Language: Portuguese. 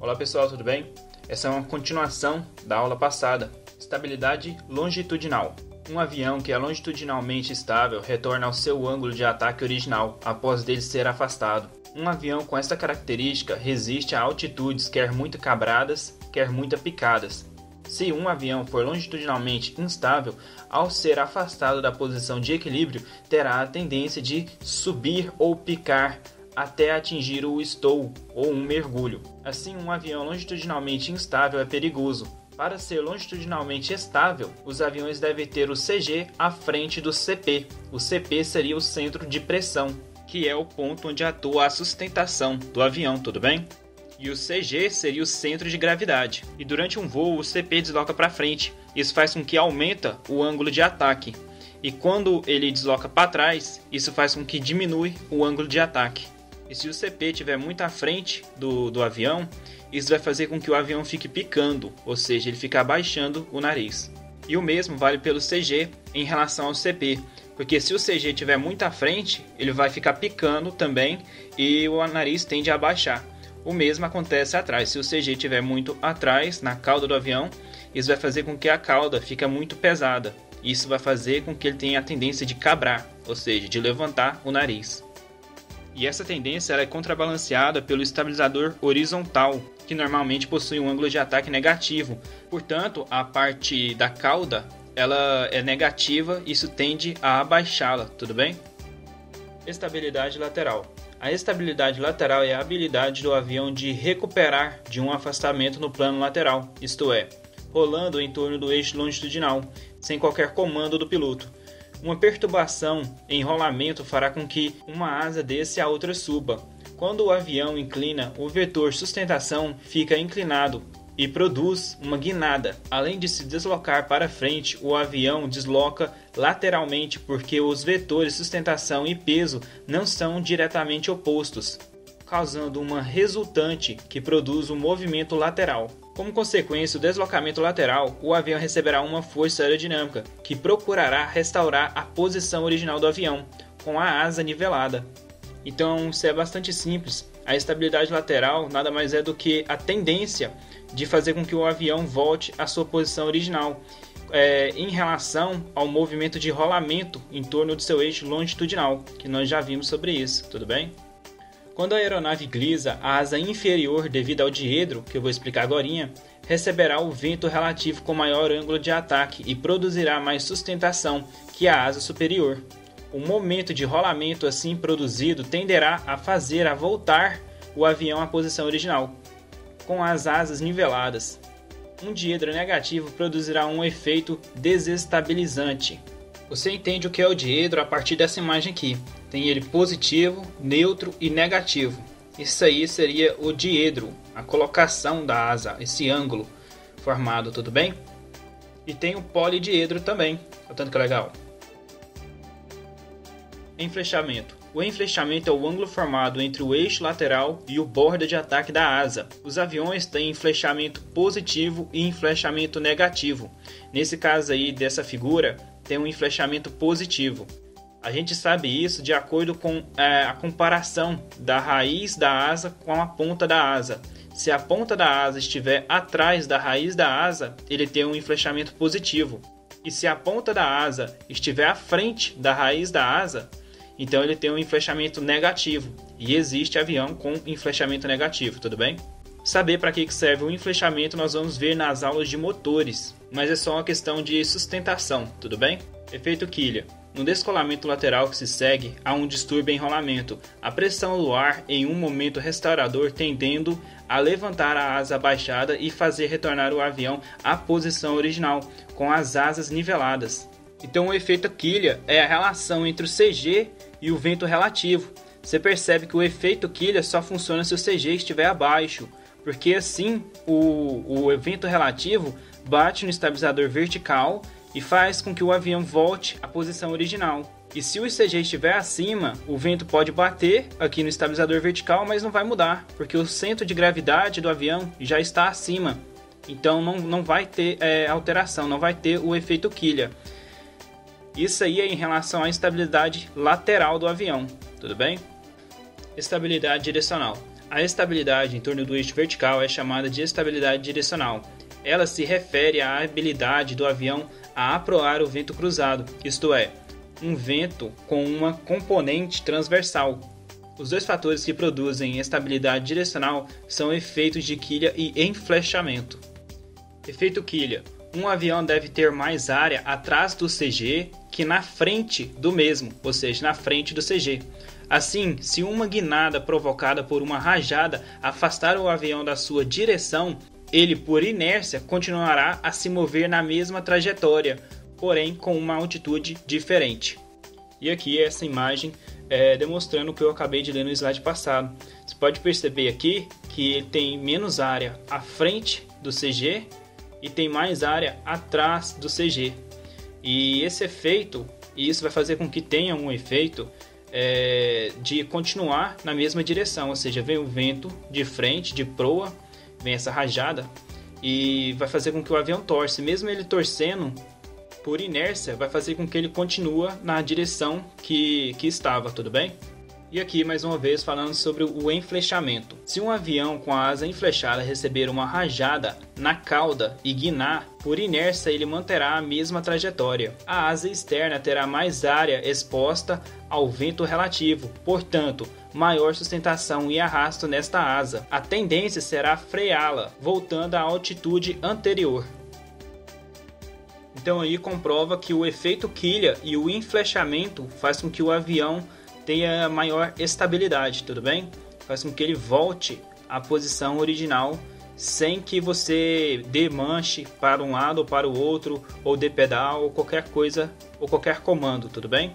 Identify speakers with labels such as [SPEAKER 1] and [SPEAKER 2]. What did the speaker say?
[SPEAKER 1] Olá pessoal, tudo bem? Essa é uma continuação da aula passada. Estabilidade longitudinal. Um avião que é longitudinalmente estável retorna ao seu ângulo de ataque original após dele ser afastado. Um avião com esta característica resiste a altitudes quer muito quebradas, quer muito picadas. Se um avião for longitudinalmente instável, ao ser afastado da posição de equilíbrio, terá a tendência de subir ou picar até atingir o stow ou um mergulho. Assim, um avião longitudinalmente instável é perigoso. Para ser longitudinalmente estável, os aviões devem ter o CG à frente do CP. O CP seria o centro de pressão, que é o ponto onde atua a sustentação do avião, tudo bem? E o CG seria o centro de gravidade. E durante um voo, o CP desloca para frente. Isso faz com que aumenta o ângulo de ataque. E quando ele desloca para trás, isso faz com que diminui o ângulo de ataque. E se o CP estiver muito à frente do avião, isso vai fazer com que o avião fique picando, ou seja, ele fica abaixando o nariz. E o mesmo vale pelo CG em relação ao CP, porque se o CG estiver muito à frente, ele vai ficar picando também e o nariz tende a abaixar. O mesmo acontece atrás, se o CG estiver muito atrás, na cauda do avião, isso vai fazer com que a cauda fique muito pesada. Isso vai fazer com que ele tenha a tendência de cabrar, ou seja, de levantar o nariz. E essa tendência ela é contrabalanceada pelo estabilizador horizontal, que normalmente possui um ângulo de ataque negativo. Portanto, a parte da cauda ela é negativa, isso tende a abaixá-la, tudo bem? Estabilidade lateral. A estabilidade lateral é a habilidade do avião de recuperar de um afastamento no plano lateral, isto é, rolando em torno do eixo longitudinal, sem qualquer comando do piloto. Uma perturbação em rolamento fará com que uma asa desça e a outra suba. Quando o avião inclina, o vetor sustentação fica inclinado e produz uma guinada. Além de se deslocar para frente, o avião desloca lateralmente porque os vetores sustentação e peso não são diretamente opostos, causando uma resultante que produz um movimento lateral. Como consequência do deslocamento lateral, o avião receberá uma força aerodinâmica que procurará restaurar a posição original do avião, com a asa nivelada. Então, isso é bastante simples. A estabilidade lateral nada mais é do que a tendência de fazer com que o avião volte à sua posição original, em relação ao movimento de rolamento em torno do seu eixo longitudinal, que nós já vimos sobre isso, tudo bem? Quando a aeronave glisa, a asa inferior, devido ao diedro, que eu vou explicar agorinha, receberá o vento relativo com maior ângulo de ataque e produzirá mais sustentação que a asa superior. O momento de rolamento assim produzido tenderá a fazer a voltar o avião à posição original, com as asas niveladas. Um diedro negativo produzirá um efeito desestabilizante. Você entende o que é o diedro a partir dessa imagem aqui. Tem ele positivo, neutro e negativo. Isso aí seria o diedro, a colocação da asa, esse ângulo formado, tudo bem? E tem o polidiedro também, tanto que é legal. Enflechamento. O enflechamento é o ângulo formado entre o eixo lateral e o borda de ataque da asa. Os aviões têm enflechamento positivo e enflechamento negativo. Nesse caso aí dessa figura, tem um enflechamento positivo. A gente sabe isso de acordo com a comparação da raiz da asa com a ponta da asa. Se a ponta da asa estiver atrás da raiz da asa, ele tem um enflechamento positivo. E se a ponta da asa estiver à frente da raiz da asa, então ele tem um enflechamento negativo. E existe avião com enflechamento negativo, tudo bem? Saber para que serve o enflechamento nós vamos ver nas aulas de motores, mas é só uma questão de sustentação, tudo bem? Efeito quilha. No descolamento lateral que se segue, há um distúrbio em rolamento, a pressão do ar em um momento restaurador tendendo a levantar a asa abaixada e fazer retornar o avião à posição original, com as asas niveladas. Então o efeito quilha é a relação entre o CG e o vento relativo. Você percebe que o efeito quilha só funciona se o CG estiver abaixo, porque assim o vento relativo bate no estabilizador vertical e faz com que o avião volte à posição original. E se o CG estiver acima, o vento pode bater aqui no estabilizador vertical, mas não vai mudar, porque o centro de gravidade do avião já está acima. Então não vai ter alteração, não vai ter o efeito quilha. Isso aí é em relação à estabilidade lateral do avião, tudo bem? Estabilidade direcional. A estabilidade em torno do eixo vertical é chamada de estabilidade direcional. Ela se refere à habilidade do avião a aproar o vento cruzado, isto é, um vento com uma componente transversal. Os dois fatores que produzem estabilidade direcional são efeitos de quilha e enflechamento. Efeito quilha. Um avião deve ter mais área atrás do CG que na frente do mesmo, ou seja, na frente do CG. Assim, se uma guinada provocada por uma rajada afastar o avião da sua direção, ele, por inércia, continuará a se mover na mesma trajetória, porém com uma altitude diferente. E aqui essa imagem demonstrando o que eu acabei de ler no slide passado. Você pode perceber aqui que ele tem menos área à frente do CG e tem mais área atrás do CG. E esse efeito, isso vai fazer com que tenha um efeito de continuar na mesma direção, ou seja, vem o vento de frente, de proa, vem essa rajada e vai fazer com que o avião torce. Mesmo ele torcendo, por inércia, vai fazer com que ele continue na direção que estava, tudo bem? E aqui, mais uma vez, falando sobre o enflechamento. Se um avião com a asa enflechada receber uma rajada na cauda e guinar, por inércia ele manterá a mesma trajetória. A asa externa terá mais área exposta ao vento relativo, portanto, maior sustentação e arrasto nesta asa. A tendência será freá-la, voltando à altitude anterior. Então aí comprova que o efeito quilha e o enflechamento faz com que o avião tenha maior estabilidade, tudo bem? Faz com que ele volte à posição original sem que você dê manche para um lado ou para o outro, ou dê pedal, ou qualquer coisa, ou qualquer comando, tudo bem?